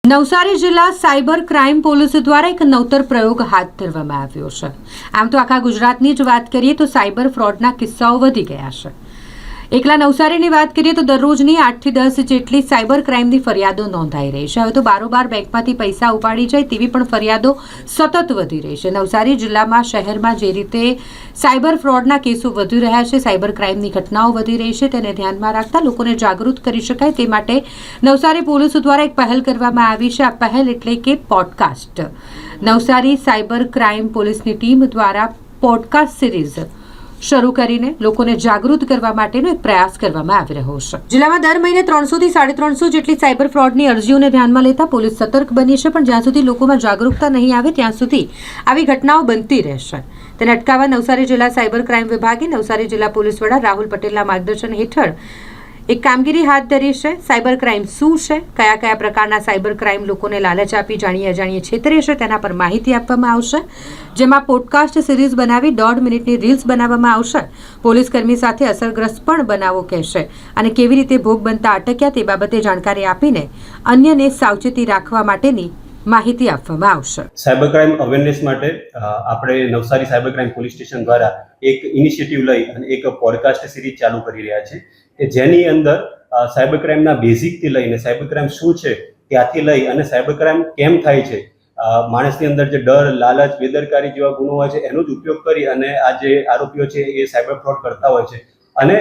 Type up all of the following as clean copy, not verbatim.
નવસારી જિલ્લા cyber crime police દ્વારા એક નવતર પ્રયોગ હાથ ધરવામાં આવ્યો છે। આમ તો આખા ગુજરાતની જ વાત કરીએ તો સાયબર ફ્રોડના કિસ્સાઓ વધી ગયા છે। એકલા નવસારીની વાત કરીએ તો દરરોજની 8 થી 10 જેટલી સાયબર ક્રાઇમની ફરિયાદો નોંધાઈ રહી છે। હવે તો બારોબાર બેંકમાંથી પૈસા ઉપાડી જાય તેવી પણ ફરિયાદો સતત વધી રહી છે। નવસારી જિલ્લામાં શહેરમાં જે રીતે સાયબર ફ્રોડના કેસો વધી રહ્યા છે, સાયબર ક્રાઇમની ઘટનાઓ વધી રહી છે, તેને ધ્યાનમાં રાખતા લોકોને જાગૃત કરી શકાય તે માટે નવસારી પોલીસ દ્વારા એક પહેલ કરવામાં આવી છે। આ પહેલ એટલે કે પોડકાસ્ટ। નવસારી સાયબર ક્રાઇમ પોલીસની ટીમ દ્વારા પોડકાસ્ટ સિરીઝ શરૂ કરીને લોકોને જાગૃત કરવા માટેનો એક પ્રયાસ કરવામાં આવી રહ્યો છે। જિલ્લામાં દર મહિને 300 થી 350 જેટલી સાયબર ફ્રોડની અરજીઓને ધ્યાનમાં લેતા પોલીસ સતર્ક બની છે, પણ જ્યાં સુધી લોકોમાં જાગૃતતા નહીં આવે ત્યાં સુધી આવી ઘટનાઓ બનતી રહેશે। તેને અટકાવવા નવસારી જિલ્લા સાયબર ક્રાઇમ વિભાગે નવસારી જિલ્લા પોલીસ વડા રાહુલ પટેલના માર્ગદર્શન હેઠળ એક કામગીરી હાથ ધરી છે। સાયબર ક્રાઇમ શું છે, કયા કયા પ્રકારના સાયબર ક્રાઇમ લોકોને લાલચ આપી જાણીએ અજાણીએ છેતરે છે, તેના પર માહિતી આપવામાં આવશે, જેમાં પોડકાસ્ટ સિરીઝ બનાવી 1.5 મિનિટની રીલ્સ બનાવવામાં આવશે। પોલીસ કર્મી સાથે અસરગ્રસ્ત પણ બનાવો કહેશે અને કેવી રીતે ભોગ બનતા અટક્યા તે બાબતે જાણકારી આપીને અન્યને સાવચેતી રાખવા માટેની માહિતી આપવામાં આવશે। સાયબર ક્રાઇમ અવેરનેસ માટે આપણે Navsari cyber crime police station દ્વારા એક ઇનિશિયેટિવ લઈ અને એક પોડકાસ્ટ સિરીઝ ચાલુ કરી રહ્યા છે કે જેની અંદર સાયબર ક્રાઇમના બેઝિકથી લઈને સાયબર ક્રાઇમ શું છે ત્યાંથી લઈ અને સાયબર ક્રાઇમ કેમ થાય છે, માણસની અંદર જે ડર, લાલચ, બેદરકારી જેવા ગુણો હોય છે એનો જ ઉપયોગ કરી અને આ જે આરોપીઓ છે એ સાયબર ફ્રોડ કરતા હોય છે અને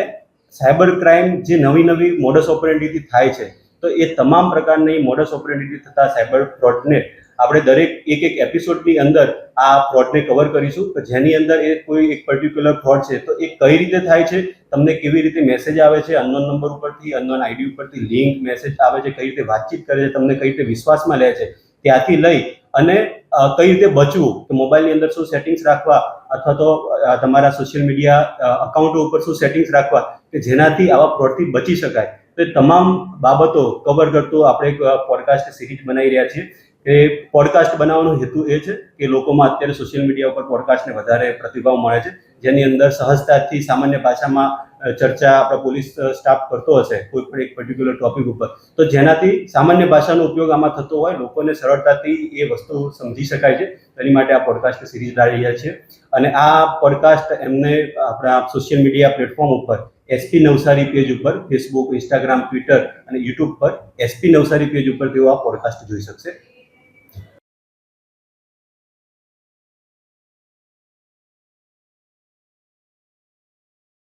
સાયબર ક્રાઇમ જે નવી મોડસ ઓપરેન્ડીથી થાય છે તો એ તમામ પ્રકારની મોડસ ઓપરેન્ડીથી થતા સાયબર ફ્રોડને આપણે દરેક એક એપિસોડની અંદર આ ફ્રોડને કવર કરીશું કે જેની અંદર એ કોઈ એક પર્ટિક્યુલર ફ્રોડ છે તો એ કઈ રીતે થાય છે, તમને કેવી રીતે મેસેજ આવે છે અનનોન નંબર ઉપરથી, અનનોન આઈડી ઉપરથી લિંક મેસેજ આવે છે, કઈ રીતે વાતચીત કરે છે, તમને કઈ રીતે વિશ્વાસમાં લે છે, ત્યાંથી લઈ અને કઈ રીતે બચવું, તો મોબાઈલની અંદર શું સેટિંગ્સ રાખવા અથવા તો તમારા સોશિયલ મીડિયા અકાઉન્ટો ઉપર શું સેટિંગ્સ રાખવા કે જેનાથી આવા ફ્રોડથી બચી શકાય, તો એ તમામ બાબતો કવર કરતું આપણે એક પોડકાસ્ટ સિરીઝ બનાવી રહ્યા છીએ। એ પોડકાસ્ટ બનાવવાનો હેતુ એ છે કે લોકોમાં અત્યારે સોશિયલ મીડિયા ઉપર પોડકાસ્ટને વધારે પ્રતિભાવ મળે છે, જેની અંદર સહજતાથી સામાન્ય ભાષામાં ચર્ચા આપણા પોલીસ સ્ટાફ કરતો હશે કોઈ પણ એક પર્ટિક્યુલર ટોપિક ઉપર, તો જેનાથી સામાન્ય ભાષાનો ઉપયોગ આમાં થતો હોય, લોકોને સરળતાથી એ વસ્તુ સમજી શકાય છે। તેની માટે આ પોડકાસ્ટ સિરીઝ લાવી રહ્યા છીએ અને આ પોડકાસ્ટ એમને આપણા સોશિયલ મીડિયા પ્લેટફોર્મ ઉપર એસપી નવસારી પેજ ઉપર, ફેસબુક, ઇન્સ્ટાગ્રામ, ટ્વિટર અને યુટ્યુબ પર એસપી નવસારી પેજ ઉપર તેઓ આ પોડકાસ્ટ જોઈ શકશે।